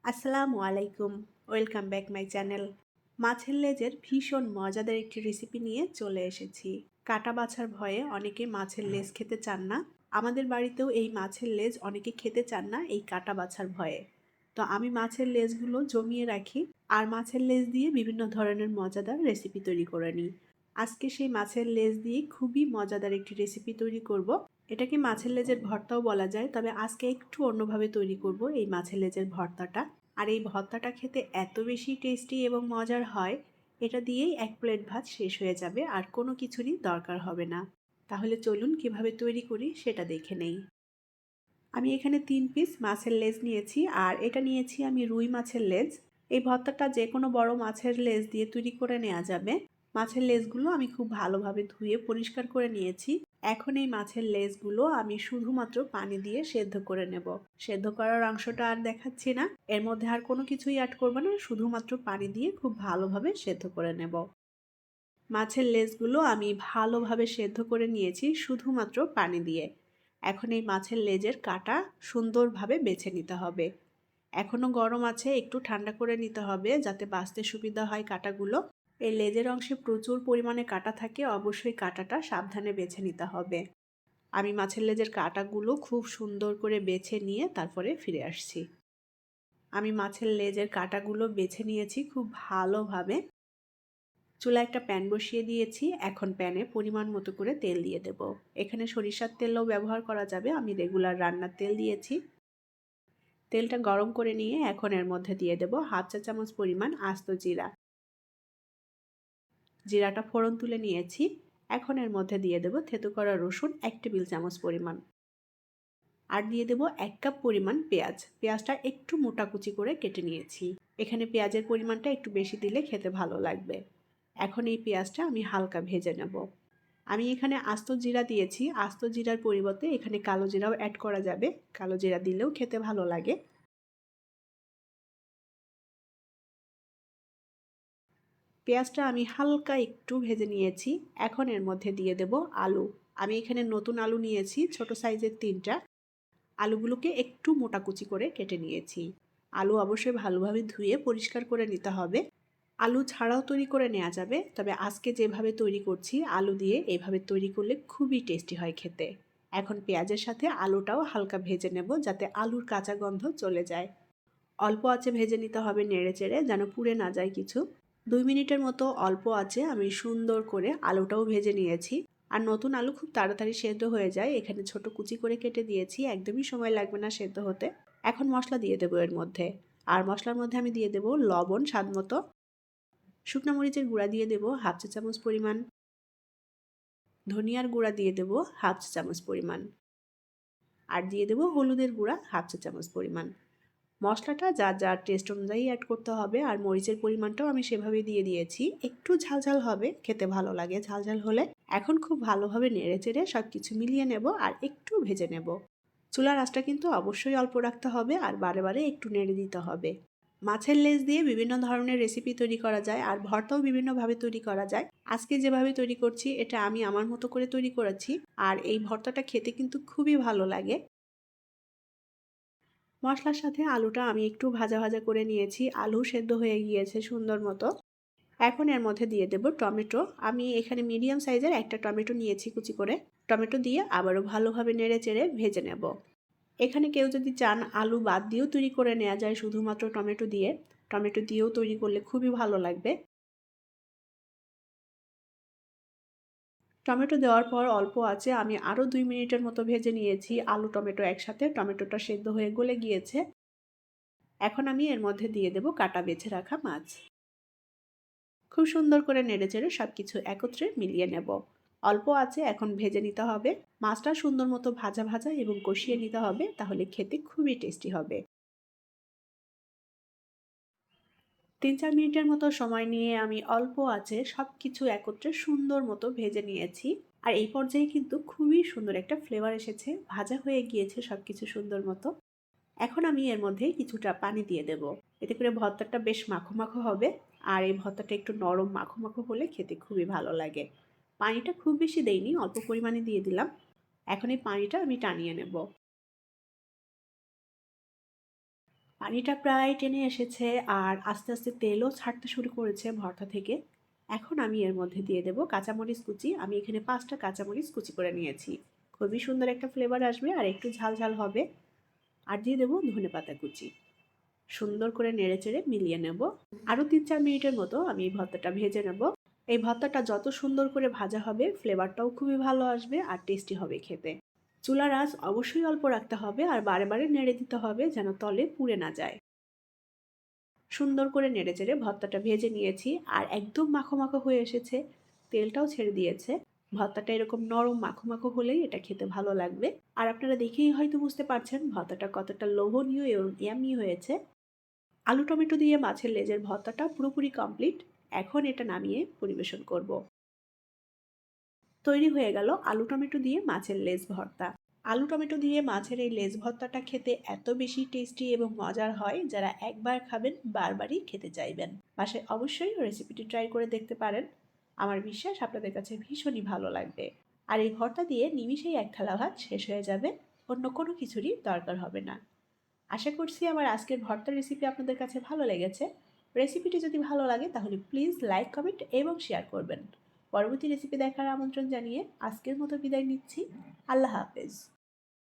আসসালামু আলাইকুম, welcome back my channel. মাছের লেজের ভীষণ মজাদার একটি রেসিপি নিয়ে চলে এসেছি। কাটা বাছার ভয়ে অনেকে মাছের লেজ খেতে চান না। আমাদের বাড়িতেও এই মাছের লেজ অনেকে খেতে চান না এই কাটা বাছার ভয়ে। তো আমি মাছের লেজগুলো জমিয়ে রাখি আর মাছের লেজ দিয়ে বিভিন্ন ধরনের মজাদার রেসিপি তৈরি করে নিই। আজকে সেই মাছের লেজ দিয়ে খুবই মজাদার একটি রেসিপি তৈরি করব। এটাকে মাছের লেজের ভর্তাও বলা যায়, তবে আজকে একটু অন্যভাবে তৈরি করব এই মাছের লেজের ভর্তাটা। আর এই ভর্তাটা খেতে এত বেশি টেস্টি এবং মজার হয়, এটা দিয়েই এক প্লেট ভাত শেষ হয়ে যাবে আর কোনো কিছুরই দরকার হবে না। তাহলে চলুন কিভাবে তৈরি করি সেটা দেখে নেই। আমি এখানে 3 পিস মাছের লেজ নিয়েছি আর এটা নিয়েছি আমি রুই মাছের লেজ। এই ভর্তাটা যে কোনো বড় মাছের লেজ দিয়ে তৈরি করে নেওয়া যাবে। মাছের লেজগুলো আমি খুব ভালোভাবে ধুয়ে পরিষ্কার করে নিয়েছি। এখন এই মাছের লেজগুলো আমি শুধুমাত্র পানি দিয়ে সেদ্ধ করে নেব। সেদ্ধ করার অংশটা আর দেখাচ্ছি না, এর মধ্যে আর কোনো কিছুই অ্যাড করব না, শুধুমাত্র পানি দিয়ে খুব ভালোভাবে সেদ্ধ করে নেব। মাছের লেজগুলো আমি ভালোভাবে সেদ্ধ করে নিয়েছি শুধুমাত্র পানি দিয়ে। এখন এই মাছের লেজের কাঁটা সুন্দরভাবে বেছে নিতে হবে। এখনো গরম আছে, একটু ঠান্ডা করে নিতে হবে যাতে বাছতে সুবিধা হয় কাঁটাগুলো। এই লেজের অংশে প্রচুর পরিমাণে কাঁটা থাকে, অবশ্যই কাঁটাটা সাবধানে বেছে নিতে হবে। আমি মাছের লেজের কাঁটাগুলো খুব সুন্দর করে বেছে নিয়ে তারপরে ফিরে আসছি। আমি মাছের লেজের কাঁটাগুলো বেছে নিয়েছি খুব ভালোভাবে। চুলায় একটা প্যান বসিয়ে দিয়েছি। এখন প্যানে পরিমাণ মতো করে তেল দিয়ে দেব। এখানে সরিষার তেলও ব্যবহার করা যাবে, আমি রেগুলার রান্নার তেল দিয়েছি। তেলটা গরম করে নিয়ে এখন এর মধ্যে দিয়ে দেব হাফ চা চামচ পরিমাণ আস্ত জিরা। জিরাটা ফোড়ন তুলে নিয়েছি। এখন এর মধ্যে দিয়ে দেব থেতো করা রসুন 1 টেবিল চামচ পরিমাণ। আর দিয়ে দেব 1 কাপ পরিমাণ পেঁয়াজ। পেঁয়াজটা একটু মোটা কুচি করে কেটে নিয়েছি। এখানে পেঁয়াজের পরিমাণটা একটু বেশি দিলে খেতে ভালো লাগবে। এখন এই পেঁয়াজটা আমি হালকা ভেজে নেব। আমি এখানে আস্ত জিরা দিয়েছি, আস্ত জিরার পরিবর্তে এখানে কালো জিরাও অ্যাড করা যাবে। কালো জিরা দিলেও খেতে ভালো লাগে। পেঁয়াজটা আমি হালকা একটু ভেজে নিয়েছি। এখন এর মধ্যে দিয়ে দেব আলু। আমি এখানে নতুন আলু নিয়েছি, ছোট সাইজের 3টা। আলুগুলোকে একটু মোটা কুচি করে কেটে নিয়েছি। আলু অবশ্যই ভালোভাবে ধুয়ে পরিষ্কার করে নিতে হবে। আলু ছাড়াও তৈরি করে নেওয়া যাবে, তবে আজকে যেভাবে তৈরি করছি আলু দিয়ে, এভাবে তৈরি করলে খুবই টেস্টি হয় খেতে। এখন পেঁয়াজের সাথে আলুটাও হালকা ভেজে নেব যাতে আলুর কাঁচা গন্ধ চলে যায়। অল্প আঁচে ভেজে নিতে হবে নেড়ে চেড়ে, যেন পুড়ে না যায় কিছু। 2 মিনিটের মতো অল্প আঁচে আমি সুন্দর করে আলুটাও ভেজে নিয়েছি। আর নতুন আলু খুব তাড়াতাড়ি সেদ্ধ হয়ে যায়, এখানে ছোট কুচি করে কেটে দিয়েছি, একদমই সময় লাগবে না সেদ্ধ হতে। এখন মশলা দিয়ে দেবো এর মধ্যে। আর মশলার মধ্যে আমি দিয়ে দেবো লবণ স্বাদ মতো। শুকনো মরিচের গুঁড়া দিয়ে দেব হাফ চা চামচ পরিমাণ। ধনিয়ার গুঁড়া দিয়ে দেব হাফ চা চামচ পরিমাণ। আর দিয়ে দেব হলুদের গুঁড়া হাফ চা চামচ পরিমাণ। মশলাটা যার যার টেস্ট অনুযায়ী অ্যাড করতে হবে, আর মরিচের পরিমাণটাও আমি সেভাবেই দিয়ে দিয়েছি। একটু ঝালঝাল হবে, খেতে ভালো লাগে ঝালঝাল হলে। এখন খুব ভালোভাবে নেড়ে চেড়ে সব কিছু মিলিয়ে নেব আর একটু ভেজে নেব। চুলার আঁচটা কিন্তু অবশ্যই অল্প রাখতে হবে আর বারে বারে একটু নেড়ে দিতে হবে। মাছের লেজ দিয়ে বিভিন্ন ধরনের রেসিপি তৈরি করা যায় আর ভর্তাও বিভিন্নভাবে তৈরি করা যায়। আজকে যেভাবে তৈরি করছি এটা আমি আমার মতো করে তৈরি করেছি, আর এই ভর্তাটা খেতে কিন্তু খুবই ভালো লাগে। মশলার সাথে আলুটা আমি একটু ভাজা ভাজা করে নিয়েছি, আলু সেদ্ধ হয়ে গিয়েছে সুন্দর মতো। এখন এর মধ্যে দিয়ে দেব টমেটো। আমি এখানে মিডিয়াম সাইজের একটা টমেটো নিয়েছি কুচি করে। টমেটো দিয়ে আবারও ভালোভাবে নেড়ে চেড়ে ভেজে নেব। এখানে কেউ যদি চান আলু বাদ দিয়েও তৈরি করে নেওয়া যায় শুধুমাত্র টমেটো দিয়ে। টমেটো দিয়েও তৈরি করলে খুবই ভালো লাগবে। টমেটো দেওয়ার পর অল্প আঁচে আমি আরও 2 মিনিটের মতো ভেজে নিয়েছি। আলু টমেটো একসাথে, টমেটোটা সেদ্ধ হয়ে গলে গিয়েছে। এখন আমি এর মধ্যে দিয়ে দেব কাটা বেছে রাখা মাছ। খুব সুন্দর করে নেড়েচেড়ে সবকিছু একত্রে মিলিয়ে নেব। অল্প আঁচে এখন ভেজে নিতে হবে। মাছটা সুন্দর মতো ভাজা ভাজা এবং কষিয়ে নিতে হবে, তাহলে খেতে খুবই টেস্টি হবে। 3-4 মিনিটের মতো সময় নিয়ে আমি অল্প আঁচে সবকিছু একত্রে সুন্দর মতো ভেজে নিয়েছি। আর এই পর্যায়ে কিন্তু খুবই সুন্দর একটা ফ্লেভার এসেছে, ভাজা হয়ে গিয়েছে সবকিছু সুন্দর মতো। এখন আমি এর মধ্যে কিছুটা পানি দিয়ে দেব। এতে করে ভর্তাটা বেশ মাখো মাখো হবে। আর এই ভর্তাটা একটু নরম মাখো মাখো হলে খেতে খুবই ভালো লাগে। পানিটা খুব বেশি দেইনি, অল্প পরিমাণে দিয়ে দিলাম। এখন এই পানিটা আমি টানিয়ে নেব। পানিটা প্রায় টেনে এসেছে আর আস্তে আস্তে তেলও ছাড়তে শুরু করেছে ভর্তা থেকে। এখন আমি এর মধ্যে দিয়ে দেব কাঁচামরিচ কুচি। আমি এখানে 5টা কাঁচামরিচ কুচি করে নিয়েছি। খুবই সুন্দর একটা ফ্লেভার আসবে আর একটু ঝাল ঝাল হবে। আর দিয়ে দেবো ধনেপাতা কুচি। সুন্দর করে নেড়েচেড়ে মিলিয়ে নেব। আরও 3-4 মিনিটের মতো আমি এই ভর্তাটা ভেজে নেব। এই ভর্তাটা যত সুন্দর করে ভাজা হবে ফ্লেভারটাও খুবই ভালো আসবে আর টেস্টি হবে খেতে। চুলার আঁচ অবশ্যই অল্প রাখতে হবে আর বারে বারে নেড়ে দিতে হবে যেন তলে পুড়ে না যায়। সুন্দর করে নেড়েচেড়ে ভর্তাটা ভেজে নিয়েছি আর একদম মাখো মাখো হয়ে এসেছে। তেলটাও ছেড়ে দিয়েছে। ভর্তাটা এরকম নরম মাখো মাখো হলেই এটা খেতে ভালো লাগবে। আর আপনারা দেখেই হয়তো বুঝতে পারছেন ভর্তাটা কতটা লোভনীয় এবং ইয়াম্মি হয়েছে। আলু টমেটো দিয়ে মাছের লেজের ভর্তাটা পুরোপুরি কমপ্লিট। এখন এটা নামিয়ে পরিবেশন করব। তৈরি হয়ে গেল আলু টমেটো দিয়ে মাছের লেজ ভর্তা। আলু টমেটো দিয়ে মাছের এই লেজ ভর্তাটা খেতে এত বেশি টেস্টি এবং মজার হয়, যারা একবার খাবেন বারবারই খেতে চাইবেন। বাসায় অবশ্যই রেসিপিটি ট্রাই করে দেখতে পারেন। আমার বিশ্বাস আপনাদের কাছে ভীষণই ভালো লাগবে। আর এই ভর্তা দিয়ে নিমিষেই এক থালা ভাত শেষ হয়ে যাবে। অন্য কোনো কিছুরই দরকার হবে না। আশা করছি আমার আজকের ভর্তার রেসিপি আপনাদের কাছে ভালো লেগেছে। রেসিপিটি যদি ভালো লাগে তাহলে প্লিজ লাইক, কমেন্ট এবং শেয়ার করবেন। পরবর্তী রেসিপি দেখার আমন্ত্রণ জানিয়ে আজকের মতো বিদায় নিচ্ছি। আল্লাহ হাফেজ।